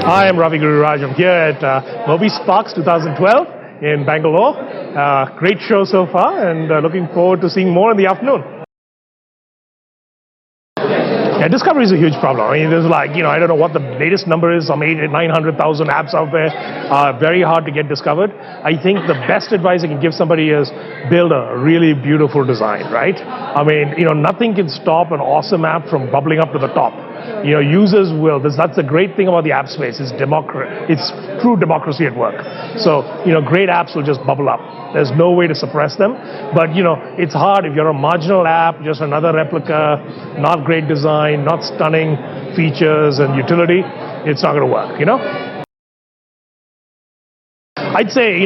Hi, I'm Ravi Gururaj. I'm here at Moby Sparks 2012 in Bangalore. Great show so far, and looking forward to seeing more in the afternoon. Yeah, discovery is a huge problem. I mean, there's I don't know what the latest number is, some 900,000 apps out there. Very hard to get discovered. I think the best advice I can give somebody is build a really beautiful design, right? I mean, nothing can stop an awesome app from bubbling up to the top. Users will. That's the great thing about the app space. It's true democracy at work. So, great apps will just bubble up. There's no way to suppress them. But, it's hard if you're a marginal app, just another replica, not great design, not stunning features and utility. It's not going to work, I'd say,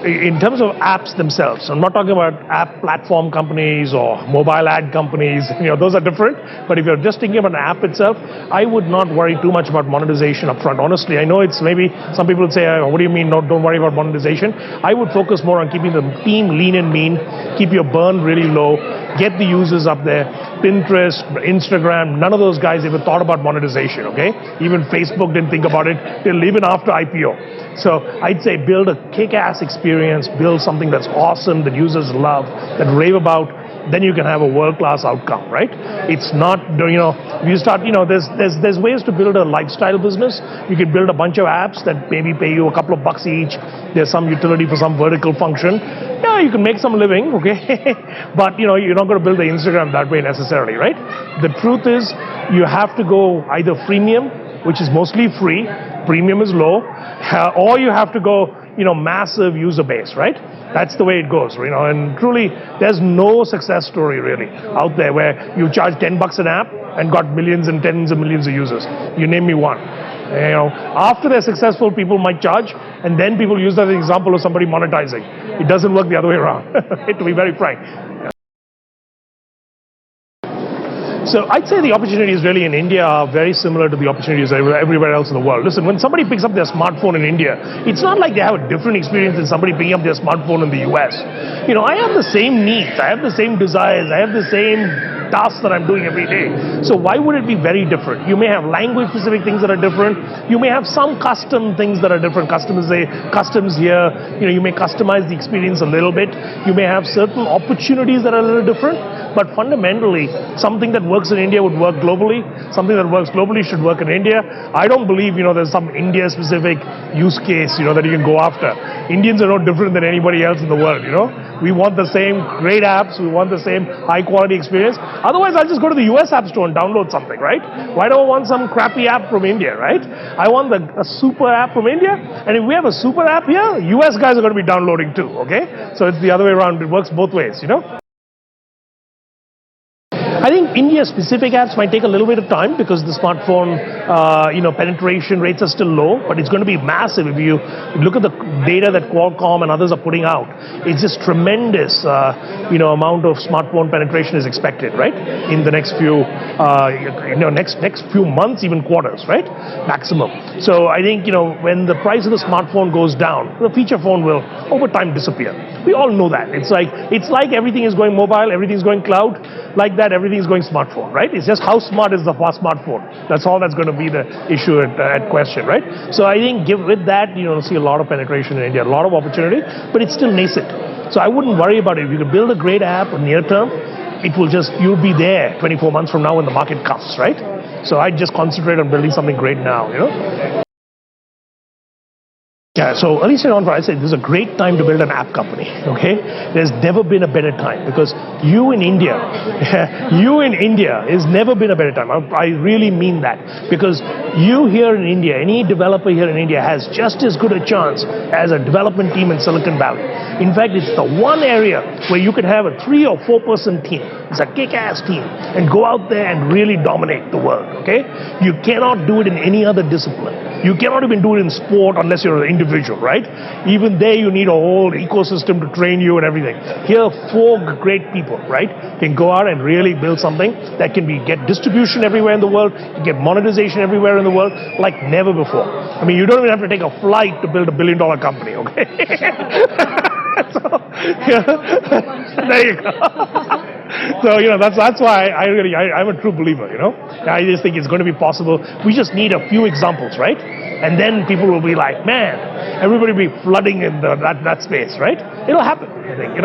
in terms of apps themselves, I'm not talking about app platform companies or mobile ad companies, those are different. But if you're just thinking about an app itself, I would not worry too much about monetization up front. Honestly, I know it's maybe some people would say, what do you mean, don't worry about monetization? I would focus more on keeping the team lean and mean, keep your burn really low, get the users up there. Pinterest, Instagram, none of those guys ever thought about monetization, okay? Even Facebook didn't think about it till even after IPO. So I'd say build a kick-ass experience, build something that's awesome, that users love, that rave about, then you can have a world-class outcome, right? It's not, if you start, there's ways to build a lifestyle business. You can build a bunch of apps that maybe pay you a couple of bucks each. There's some utility for some vertical function. Yeah, you can make some living, okay? But, you're not going to build the Instagram that way necessarily, right? The truth is, you have to go either freemium, which is mostly free, premium is low, or you have to go, massive user base, right? That's the way it goes, and truly, there's no success story really out there where you charge 10 bucks an app and got millions and tens of millions of users. You name me one. After they're successful, people might charge, and then people use that as an example of somebody monetizing. It doesn't work the other way around, to be very frank. So I'd say the opportunities really in India are very similar to the opportunities everywhere else in the world. Listen, when somebody picks up their smartphone in India, it's not like they have a different experience than somebody picking up their smartphone in the US. I have the same needs, I have the same desires, I have the same tasks that I'm doing every day. So why would it be very different? You may have language-specific things that are different. You may have some custom things that are different. Customs here. You may customize the experience a little bit. You may have certain opportunities that are a little different. But fundamentally, something that works in India would work globally. Something that works globally should work in India. I don't believe, there's some India-specific use case, that you can go after. Indians are no different than anybody else in the world, We want the same great apps. We want the same high-quality experience. Otherwise, I'll just go to the US App Store and download something, right? Why do I want some crappy app from India, right? I want a super app from India. And if we have a super app here, US guys are going to be downloading too, okay? So it's the other way around. It works both ways, I think India-specific apps might take a little bit of time because the smartphone, penetration rates are still low, but it's going to be massive if you look at the data that Qualcomm and others are putting out. It's just tremendous, amount of smartphone penetration is expected, right? In the next few, next few months, even quarters, right? Maximum. So I think, when the price of the smartphone goes down, the feature phone will over time disappear. We all know that. It's like everything is going mobile, everything's going cloud. Like that, everything is going smartphone, right? It's just how smart is the smartphone. That's all that's going to be the issue at question, right? So I think with that, see a lot of penetration in India, a lot of opportunity, but it's still nascent. So I wouldn't worry about it. If you can build a great app near term, you'll be there 24 months from now when the market comes, right? So I just concentrate on building something great now, Yeah, so early stage on, I said this is a great time to build an app company, okay? There's never been a better time because you in India has never been a better time. I really mean that because you here in India, any developer here in India has just as good a chance as a development team in Silicon Valley. In fact, it's the one area where you could have a 3 or 4 person team. It's a kick-ass team and go out there and really dominate the world, okay? You cannot do it in any other discipline. You cannot even do it in sport unless you're an individual, right? Even there you need a whole ecosystem to train you and everything. Here, 4 great people, right, can go out and really build something that can get distribution everywhere in the world, get monetization everywhere in the world like never before. I mean, you don't even have to take a flight to build $1 billion company, okay? So, there you go. So, that's why I'm a true believer, I just think it's going to be possible. We just need a few examples, right? And then people will be like, man, everybody will be flooding in that space, right? It'll happen, I think,